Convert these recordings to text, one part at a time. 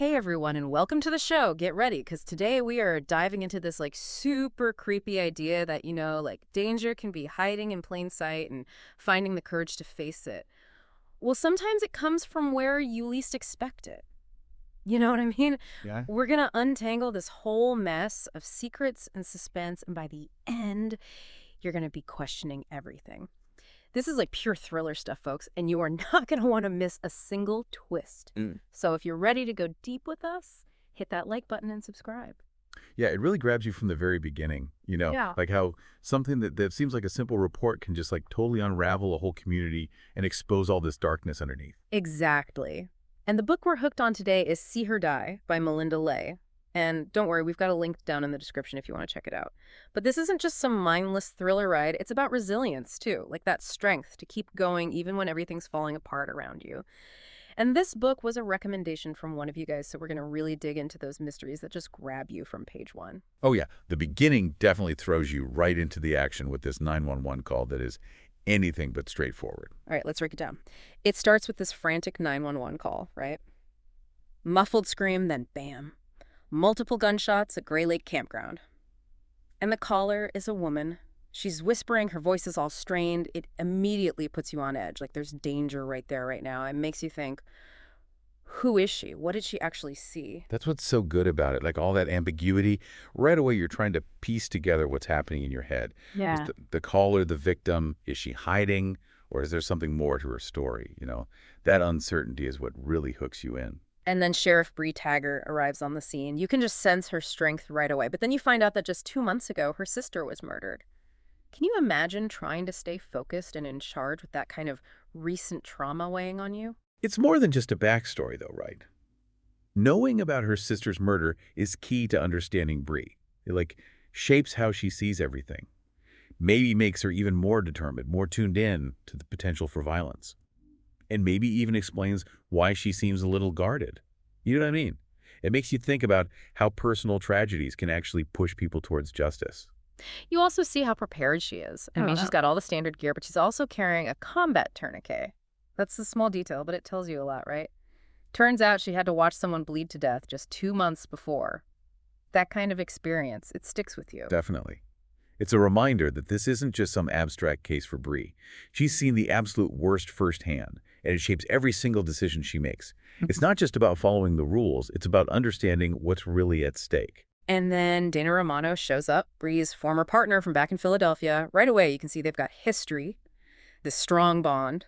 Hey everyone, and welcome to the show. Get ready, because today we are diving into this super creepy idea that, danger can be hiding in plain sight and finding the courage to face it. Well, sometimes it comes from where you least expect it. You know what I mean? Yeah. We're going to untangle this whole mess of secrets and suspense, and by the end, you're going to be questioning everything. This is like pure thriller stuff, folks, and you are not going to want to miss a single twist. Mm. So if you're ready to go deep with us, hit that like button and subscribe. Yeah, it really grabs you from the very beginning, Yeah. like how something that seems like a simple report can just like totally unravel a whole community and expose all this darkness underneath. Exactly. And the book we're hooked on today is See Her Die by Melinda Leigh. And don't worry, we've got a link down in the description if you want to check it out. But this isn't just some mindless thriller ride. It's about resilience, too, like that strength to keep going even when everything's falling apart around you. And this book was a recommendation from one of you guys, so we're going to really dig into those mysteries that just grab you from page one. Oh yeah, the beginning definitely throws you right into the action with this 911 call that is anything but straightforward. All right, let's break it down. It starts with this frantic 911 call, right? Muffled scream, then bam. Multiple gunshots at Gray Lake Campground. And the caller is a woman. She's whispering, her voice is all strained. It immediately puts you on edge, like there's danger right there, right now. It makes you think, who is she? What did she actually see? That's what's so good about it, like all that ambiguity. Right away, you're trying to piece together what's happening in your head. Is Yeah. the caller the victim? Is she hiding? Or is there something more to her story? That uncertainty is what really hooks you in. And then Sheriff Bree Taggert arrives on the scene. You can just sense her strength right away. But then you find out that just 2 months ago, her sister was murdered. Can you imagine trying to stay focused and in charge with that kind of recent trauma weighing on you? It's more than just a backstory, though, right? Knowing about her sister's murder is key to understanding Bree. It, shapes how she sees everything. Maybe makes her even more determined, more tuned in to the potential for violence. And maybe even explains why she seems a little guarded. You know what I mean? It makes you think about how personal tragedies can actually push people towards justice. You also see how prepared she is. I mean, she's got all the standard gear, but she's also carrying a combat tourniquet. That's a small detail, but it tells you a lot, right? Turns out she had to watch someone bleed to death just 2 months before. That kind of experience, it sticks with you. Definitely. It's a reminder that this isn't just some abstract case for Bree. She's seen the absolute worst firsthand, and it shapes every single decision she makes. It's not just about following the rules, it's about understanding what's really at stake. And then Dana Romano shows up, Bree's former partner from back in Philadelphia. Right away, you can see they've got history, this strong bond.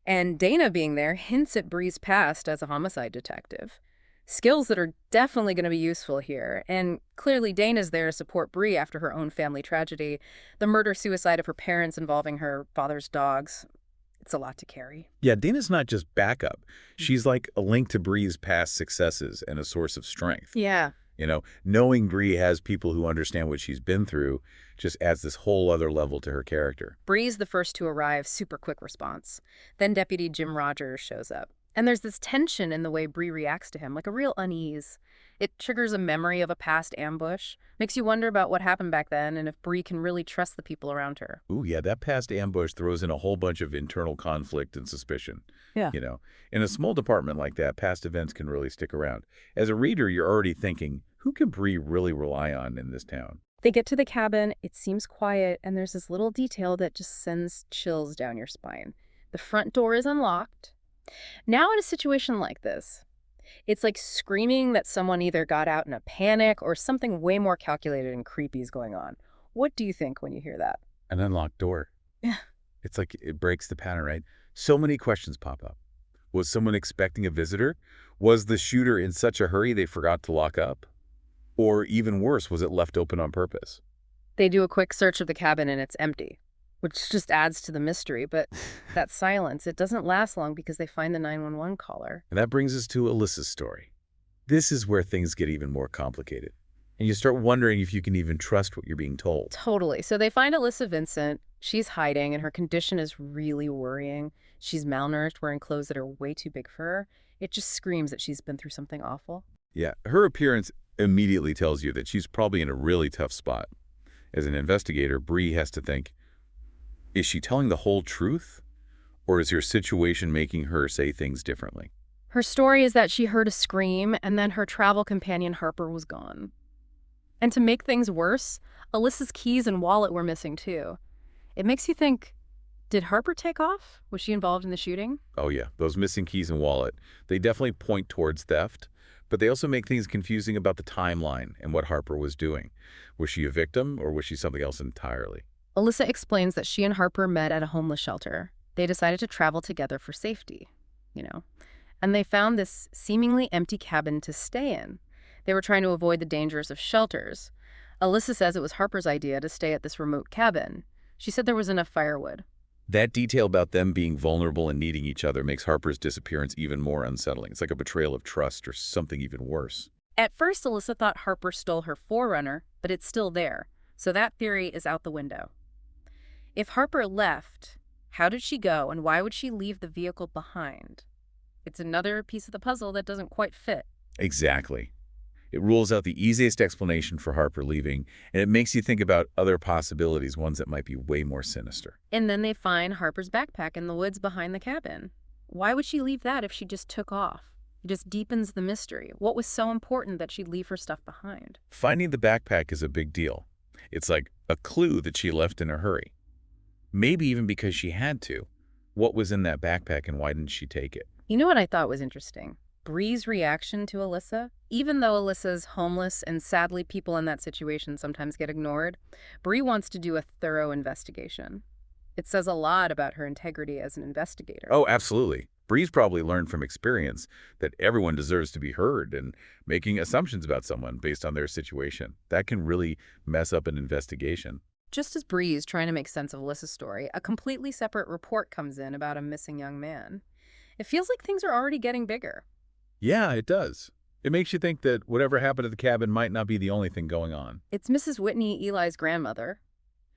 And Dana being there hints at Bree's past as a homicide detective. Skills that are definitely going to be useful here. And clearly Dana's there to support Bree after her own family tragedy, the murder-suicide of her parents involving her father's dogs. It's a lot to carry. Yeah, Dana's not just backup. She's like a link to Bree's past successes and a source of strength. Yeah. Knowing Bree has people who understand what she's been through just adds this whole other level to her character. Bree's the first to arrive, super quick response. Then Deputy Jim Rogers shows up. And there's this tension in the way Bree reacts to him, like a real unease. It triggers a memory of a past ambush, makes you wonder about what happened back then and if Bree can really trust the people around her. Ooh, yeah, that past ambush throws in a whole bunch of internal conflict and suspicion. Yeah. In a small department like that, past events can really stick around. As a reader, you're already thinking, who can Bree really rely on in this town? They get to the cabin, it seems quiet, and there's this little detail that just sends chills down your spine. The front door is unlocked. Now in a situation like this, it's like screaming that someone either got out in a panic or something way more calculated and creepy is going on. What do you think when you hear that? An unlocked door. Yeah. It's like it breaks the pattern, right? So many questions pop up. Was someone expecting a visitor? Was the shooter in such a hurry they forgot to lock up? Or even worse, was it left open on purpose? They do a quick search of the cabin and it's empty, which just adds to the mystery. But that silence, it doesn't last long because they find the 911 caller. And that brings us to Alyssa's story. This is where things get even more complicated. And you start wondering if you can even trust what you're being told. Totally. So they find Alyssa Vincent. She's hiding and her condition is really worrying. She's malnourished, wearing clothes that are way too big for her. It just screams that she's been through something awful. Yeah, her appearance immediately tells you that she's probably in a really tough spot. As an investigator, Bree has to think, is she telling the whole truth? Or is her situation making her say things differently? Her story is that she heard a scream and then her travel companion Harper was gone. And to make things worse, Alyssa's keys and wallet were missing too. It makes you think, did Harper take off? Was she involved in the shooting? Oh yeah, those missing keys and wallet, they definitely point towards theft, but they also make things confusing about the timeline and what Harper was doing. Was she a victim or was she something else entirely? Alyssa explains that she and Harper met at a homeless shelter. They decided to travel together for safety, you know. And they found this seemingly empty cabin to stay in. They were trying to avoid the dangers of shelters. Alyssa says it was Harper's idea to stay at this remote cabin. She said there was enough firewood. That detail about them being vulnerable and needing each other makes Harper's disappearance even more unsettling. It's like a betrayal of trust or something even worse. At first, Alyssa thought Harper stole her Forerunner, but it's still there. So that theory is out the window. If Harper left, how did she go and why would she leave the vehicle behind? It's another piece of the puzzle that doesn't quite fit. Exactly. It rules out the easiest explanation for Harper leaving, and it makes you think about other possibilities, ones that might be way more sinister. And then they find Harper's backpack in the woods behind the cabin. Why would she leave that if she just took off? It just deepens the mystery. What was so important that she'd leave her stuff behind? Finding the backpack is a big deal. It's like a clue that she left in a hurry. Maybe even because she had to. What was in that backpack and why didn't she take it? You know what I thought was interesting? Bree's reaction to Alyssa. Even though Alyssa's homeless and sadly people in that situation sometimes get ignored, Bree wants to do a thorough investigation. It says a lot about her integrity as an investigator. Oh, absolutely. Bree's probably learned from experience that everyone deserves to be heard, and making assumptions about someone based on their situation. That can really mess up an investigation. Just as Bree's trying to make sense of Alyssa's story, a completely separate report comes in about a missing young man. It feels like things are already getting bigger. Yeah, it does. It makes you think that whatever happened at the cabin might not be the only thing going on. It's Mrs. Whitney, Eli's grandmother.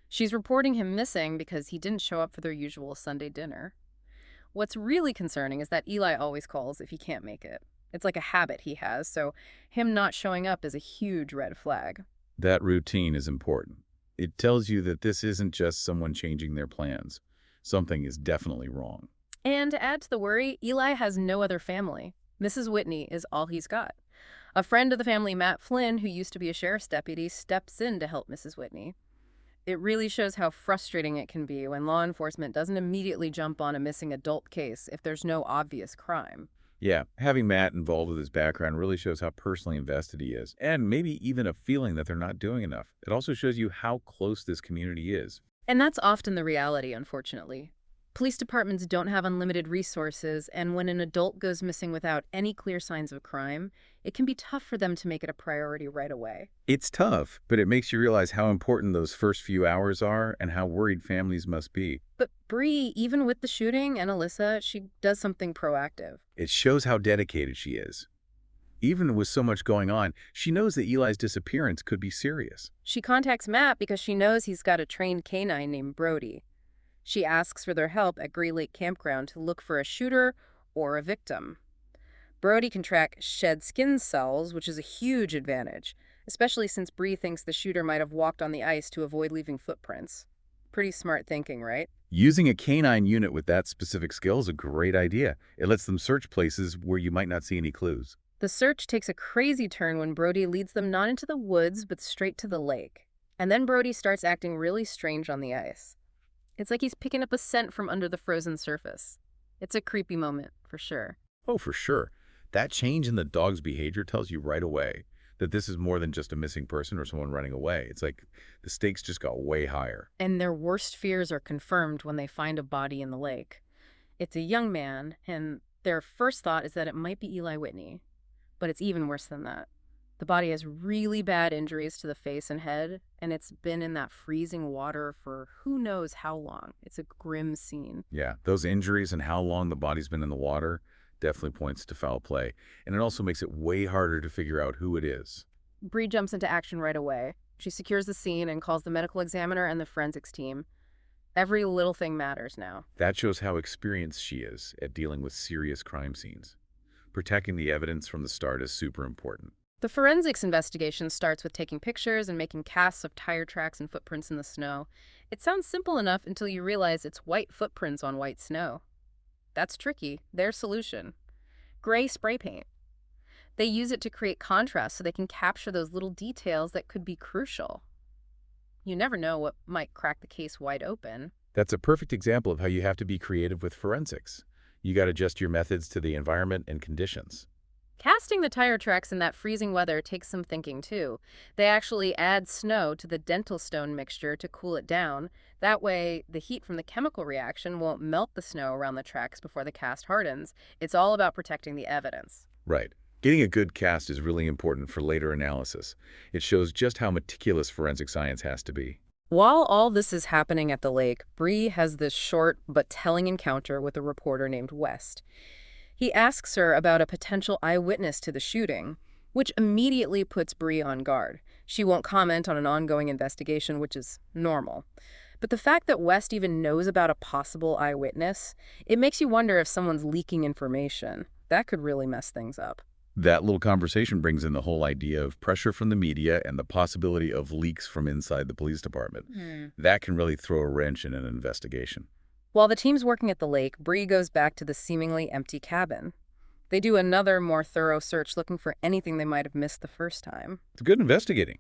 She's reporting him missing because he didn't show up for their usual Sunday dinner. What's really concerning is that Eli always calls if he can't make it. It's like a habit he has, so him not showing up is a huge red flag. That routine is important. It tells you that this isn't just someone changing their plans. Something is definitely wrong. And to add to the worry, Eli has no other family. Mrs. Whitney is all he's got. A friend of the family, Matt Flynn, who used to be a sheriff's deputy, steps in to help Mrs. Whitney. It really shows how frustrating it can be when law enforcement doesn't immediately jump on a missing adult case if there's no obvious crime. Yeah, having Matt involved with his background really shows how personally invested he is, and maybe even a feeling that they're not doing enough. It also shows you how close this community is. And that's often the reality, unfortunately. Police departments don't have unlimited resources, and when an adult goes missing without any clear signs of crime, it can be tough for them to make it a priority right away. It's tough, but it makes you realize how important those first few hours are and how worried families must be. But Bree, even with the shooting and Alyssa, she does something proactive. It shows how dedicated she is. Even with so much going on, she knows that Eli's disappearance could be serious. She contacts Matt because she knows he's got a trained canine named Brody. She asks for their help at Grey Lake Campground to look for a shooter or a victim. Brody can track shed skin cells, which is a huge advantage, especially since Bree thinks the shooter might have walked on the ice to avoid leaving footprints. Pretty smart thinking, right? Using a canine unit with that specific skill is a great idea. It lets them search places where you might not see any clues. The search takes a crazy turn when Brody leads them not into the woods, but straight to the lake. And then Brody starts acting really strange on the ice. It's like he's picking up a scent from under the frozen surface. It's a creepy moment, for sure. Oh, for sure. That change in the dog's behavior tells you right away that this is more than just a missing person or someone running away. It's like the stakes just got way higher. And their worst fears are confirmed when they find a body in the lake. It's a young man, and their first thought is that it might be Eli Whitney. But it's even worse than that. The body has really bad injuries to the face and head, and it's been in that freezing water for who knows how long. It's a grim scene. Yeah, those injuries and how long the body's been in the water definitely points to foul play. And it also makes it way harder to figure out who it is. Bree jumps into action right away. She secures the scene and calls the medical examiner and the forensics team. Every little thing matters now. That shows how experienced she is at dealing with serious crime scenes. Protecting the evidence from the start is super important. The forensics investigation starts with taking pictures and making casts of tire tracks and footprints in the snow. It sounds simple enough until you realize it's white footprints on white snow. That's tricky. Their solution: gray spray paint. They use it to create contrast so they can capture those little details that could be crucial. You never know what might crack the case wide open. That's a perfect example of how you have to be creative with forensics. You got to adjust your methods to the environment and conditions. Casting the tire tracks in that freezing weather takes some thinking, too. They actually add snow to the dental stone mixture to cool it down. That way, the heat from the chemical reaction won't melt the snow around the tracks before the cast hardens. It's all about protecting the evidence. Right. Getting a good cast is really important for later analysis. It shows just how meticulous forensic science has to be. While all this is happening at the lake, Bree has this short but telling encounter with a reporter named West. He asks her about a potential eyewitness to the shooting, which immediately puts Bree on guard. She won't comment on an ongoing investigation, which is normal. But the fact that West even knows about a possible eyewitness, it makes you wonder if someone's leaking information. That could really mess things up. That little conversation brings in the whole idea of pressure from the media and the possibility of leaks from inside the police department. That can really throw a wrench in an investigation. While the team's working at the lake, Bree goes back to the seemingly empty cabin. They do another, more thorough search looking for anything they might have missed the first time. It's good investigating.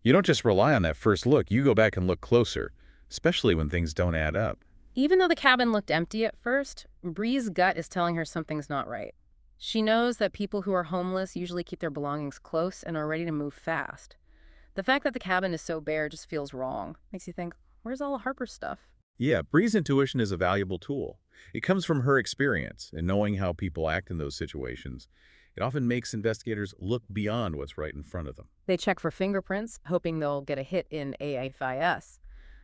You don't just rely on that first look, you go back and look closer, especially when things don't add up. Even though the cabin looked empty at first, Bree's gut is telling her something's not right. She knows that people who are homeless usually keep their belongings close and are ready to move fast. The fact that the cabin is so bare just feels wrong. Makes you think, where's all of Harper's stuff? Yeah, Bree's intuition is a valuable tool. It comes from her experience and knowing how people act in those situations. It often makes investigators look beyond what's right in front of them. They check for fingerprints, hoping they'll get a hit in AFIS.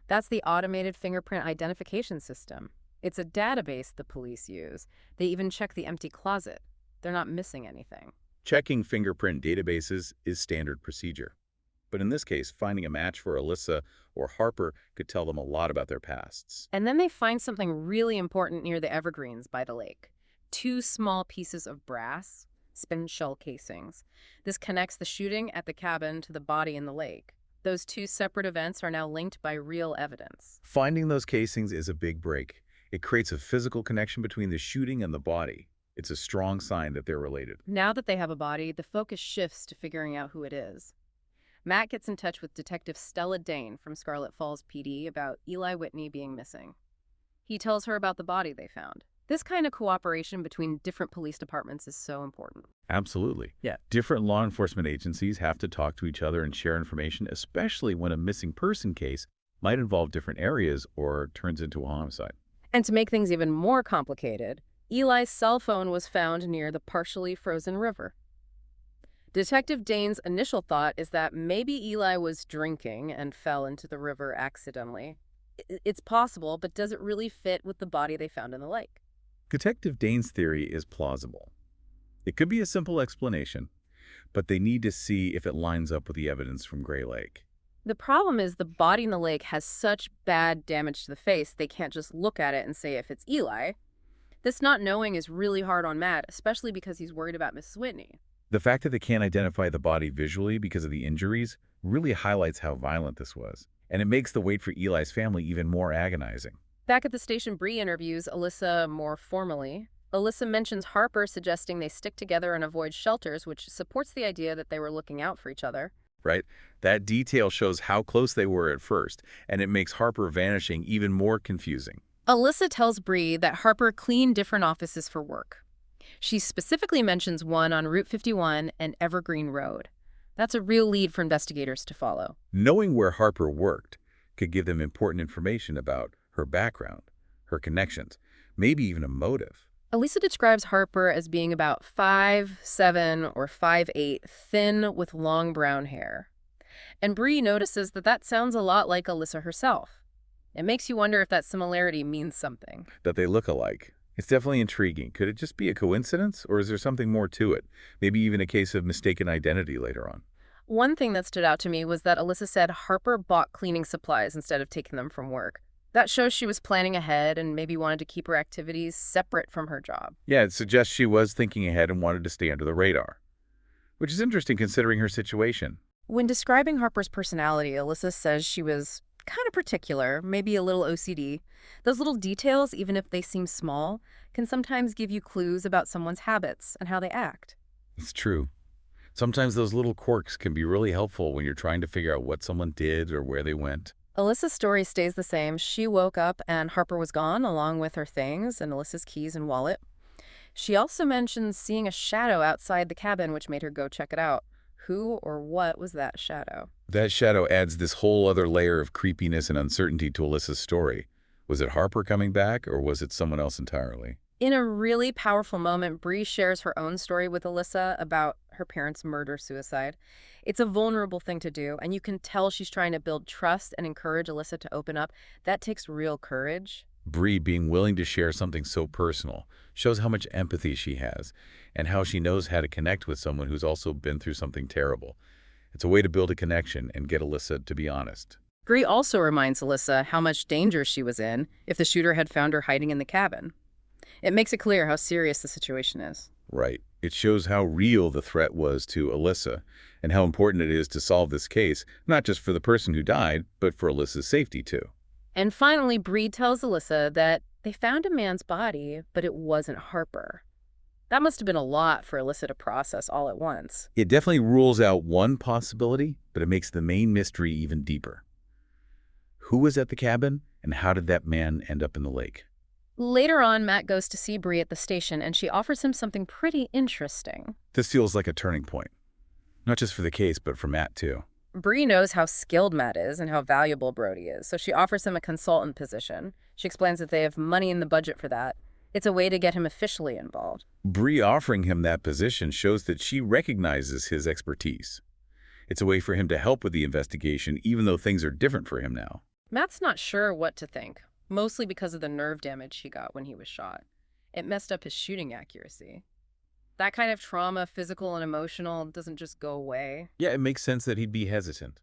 That's the automated fingerprint identification system. It's a database the police use. They even check the empty closet. They're not missing anything. Checking fingerprint databases is standard procedure. But in this case, finding a match for Alyssa or Harper could tell them a lot about their pasts. And then they find something really important near the evergreens by the lake. 2 small pieces of brass, spin shell casings. This connects the shooting at the cabin to the body in the lake. Those 2 separate events are now linked by real evidence. Finding those casings is a big break. It creates a physical connection between the shooting and the body. It's a strong sign that they're related. Now that they have a body, the focus shifts to figuring out who it is. Matt gets in touch with Detective Stella Dane from Scarlet Falls PD about Eli Whitney being missing. He tells her about the body they found. This kind of cooperation between different police departments is so important. Absolutely. Yeah. Different law enforcement agencies have to talk to each other and share information, especially when a missing person case might involve different areas or turns into a homicide. And to make things even more complicated, Eli's cell phone was found near the partially frozen river. Detective Dane's initial thought is that maybe Eli was drinking and fell into the river accidentally. It's possible, but does it really fit with the body they found in the lake? Detective Dane's theory is plausible. It could be a simple explanation, but they need to see if it lines up with the evidence from Gray Lake. The problem is the body in the lake has such bad damage to the face, they can't just look at it and say if it's Eli. This not knowing is really hard on Matt, especially because he's worried about Mrs. Whitney. The fact that they can't identify the body visually because of the injuries really highlights how violent this was, and it makes the wait for Eli's family even more agonizing. Back at the station, Bree interviews Alyssa more formally. Alyssa mentions Harper suggesting they stick together and avoid shelters, which supports the idea that they were looking out for each other. Right? That detail shows how close they were at first, and it makes Harper vanishing even more confusing. Alyssa tells Bree that Harper cleaned different offices for work. She specifically mentions one on Route 51 and Evergreen Road. That's a real lead for investigators to follow. Knowing where Harper worked could give them important information about her background, her connections, maybe even a motive. Alyssa describes Harper as being about 5'7" or 5'8", thin with long brown hair. And Bree notices that that sounds a lot like Alyssa herself. It makes you wonder if that similarity means something. That they look alike. It's definitely intriguing. Could it just be a coincidence, or is there something more to it? Maybe even a case of mistaken identity later on. One thing that stood out to me was that Alyssa said Harper bought cleaning supplies instead of taking them from work. That shows she was planning ahead and maybe wanted to keep her activities separate from her job. Yeah, it suggests she was thinking ahead and wanted to stay under the radar, which is interesting considering her situation. When describing Harper's personality, Alyssa says she was kind of particular, maybe a little OCD. Those little details, even if they seem small, can sometimes give you clues about someone's habits and how they act. It's true. Sometimes those little quirks can be really helpful when you're trying to figure out what someone did or where they went. Alyssa's story stays the same. She woke up and Harper was gone, along with her things and Alyssa's keys and wallet. She also mentions seeing a shadow outside the cabin, which made her go check it out. Who or what was that shadow? That shadow adds this whole other layer of creepiness and uncertainty to Alyssa's story. Was it Harper coming back, or was it someone else entirely? In a really powerful moment, Bree shares her own story with Alyssa about her parents' murder-suicide. It's a vulnerable thing to do, and you can tell she's trying to build trust and encourage Alyssa to open up. That takes real courage. Bree being willing to share something so personal shows how much empathy she has and how she knows how to connect with someone who's also been through something terrible. It's a way to build a connection and get Alyssa to be honest. Bree also reminds Alyssa how much danger she was in if the shooter had found her hiding in the cabin. It makes it clear how serious the situation is. Right. It shows how real the threat was to Alyssa and how important it is to solve this case, not just for the person who died, but for Alyssa's safety too. And finally, Bree tells Alyssa that they found a man's body, but it wasn't Harper. That must have been a lot for Alyssa to process all at once. It definitely rules out one possibility, but it makes the main mystery even deeper. Who was at the cabin, and how did that man end up in the lake? Later on, Matt goes to see Bree at the station, and she offers him something pretty interesting. This feels like a turning point, not just for the case, but for Matt too. Bree knows how skilled Matt is and how valuable Brody is, so she offers him a consultant position. She explains that they have money in the budget for that. It's a way to get him officially involved. Bree offering him that position shows that she recognizes his expertise. It's a way for him to help with the investigation, even though things are different for him now. Matt's not sure what to think, mostly because of the nerve damage he got when he was shot. It messed up his shooting accuracy. That kind of trauma, physical and emotional, doesn't just go away. Yeah, it makes sense that he'd be hesitant.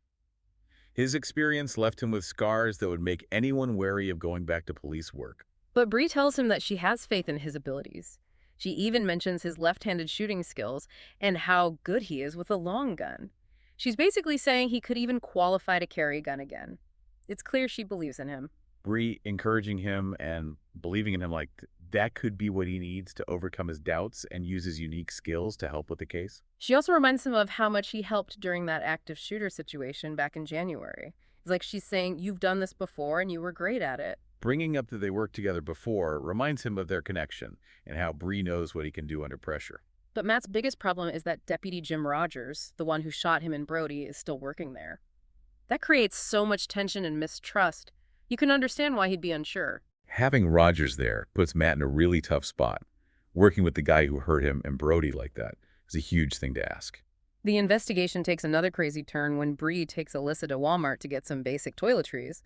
His experience left him with scars that would make anyone wary of going back to police work. But Bree tells him that she has faith in his abilities. She even mentions his left-handed shooting skills and how good he is with a long gun. She's basically saying he could even qualify to carry a gun again. It's clear she believes in him. Bree encouraging him and believing in him like that could be what he needs to overcome his doubts and use his unique skills to help with the case. She also reminds him of how much he helped during that active shooter situation back in January. It's like she's saying, you've done this before and you were great at it. Bringing up that they worked together before reminds him of their connection and how Bree knows what he can do under pressure. But Matt's biggest problem is that Deputy Jim Rogers, the one who shot him and Brody, is still working there. That creates so much tension and mistrust. You can understand why he'd be unsure. Having Rogers there puts Matt in a really tough spot. Working with the guy who hurt him and Brody like that is a huge thing to ask. The investigation takes another crazy turn when Bree takes Alyssa to Walmart to get some basic toiletries.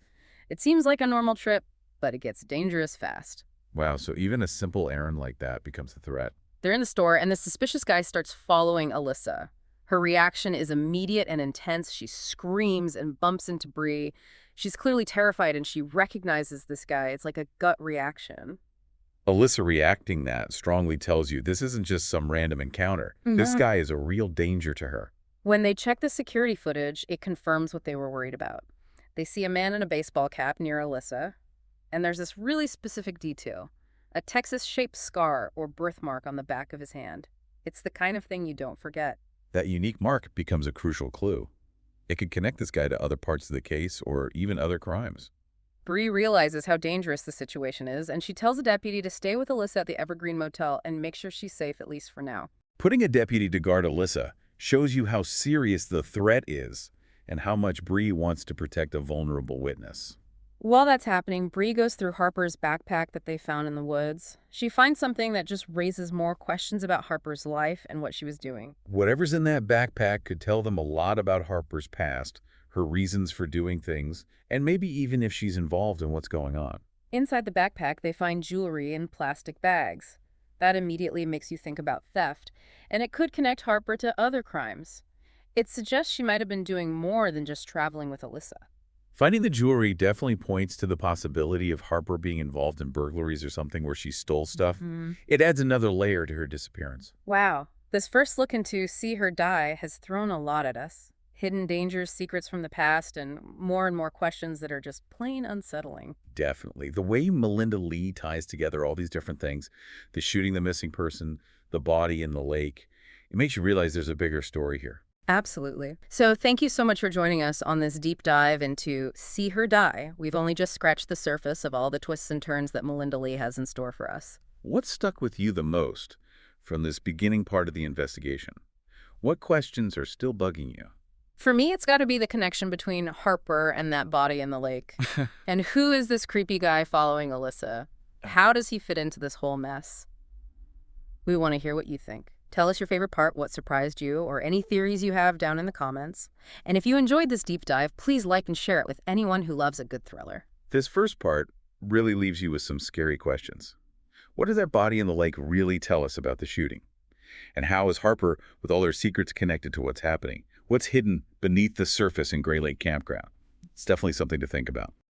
It seems like a normal trip, but it gets dangerous fast. Wow, so even a simple errand like that becomes a threat. They're in the store, and the suspicious guy starts following Alyssa. Her reaction is immediate and intense. She screams and bumps into Bree. She's clearly terrified, and she recognizes this guy. It's like a gut reaction. Alyssa reacting that strongly tells you this isn't just some random encounter. This guy is a real danger to her. When they check the security footage, it confirms what they were worried about. They see a man in a baseball cap near Alyssa, and there's this really specific detail, a Texas-shaped scar or birthmark on the back of his hand. It's the kind of thing you don't forget. That unique mark becomes a crucial clue. It could connect this guy to other parts of the case or even other crimes. Bree realizes how dangerous the situation is, and she tells a deputy to stay with Alyssa at the Evergreen Motel and make sure she's safe, at least for now. Putting a deputy to guard Alyssa shows you how serious the threat is and how much Bree wants to protect a vulnerable witness. While that's happening, Bree goes through Harper's backpack that they found in the woods. She finds something that just raises more questions about Harper's life and what she was doing. Whatever's in that backpack could tell them a lot about Harper's past, her reasons for doing things, and maybe even if she's involved in what's going on. Inside the backpack, they find jewelry in plastic bags. That immediately makes you think about theft, and it could connect Harper to other crimes. It suggests she might have been doing more than just traveling with Alyssa. Finding the jewelry definitely points to the possibility of Harper being involved in burglaries or something where she stole stuff. It adds another layer to her disappearance. Wow. This first look into See Her Die has thrown a lot at us. Hidden dangers, secrets from the past, and more questions that are just plain unsettling. Definitely. The way Melinda Leigh ties together all these different things, the shooting the missing person, the body in the lake, it makes you realize there's a bigger story here. Absolutely. So thank you so much for joining us on this deep dive into See Her Die. We've only just scratched the surface of all the twists and turns that Melinda Leigh has in store for us. What stuck with you the most from this beginning part of the investigation? What questions are still bugging you? For me, it's got to be the connection between Harper and that body in the lake. And who is this creepy guy following Alyssa? How does he fit into this whole mess? We want to hear what you think. Tell us your favorite part, what surprised you, or any theories you have down in the comments. And if you enjoyed this deep dive, please like and share it with anyone who loves a good thriller. This first part really leaves you with some scary questions. What does that body in the lake really tell us about the shooting? And how is Harper, with all her secrets, connected to what's happening? What's hidden beneath the surface in Gray Lake Campground? It's definitely something to think about.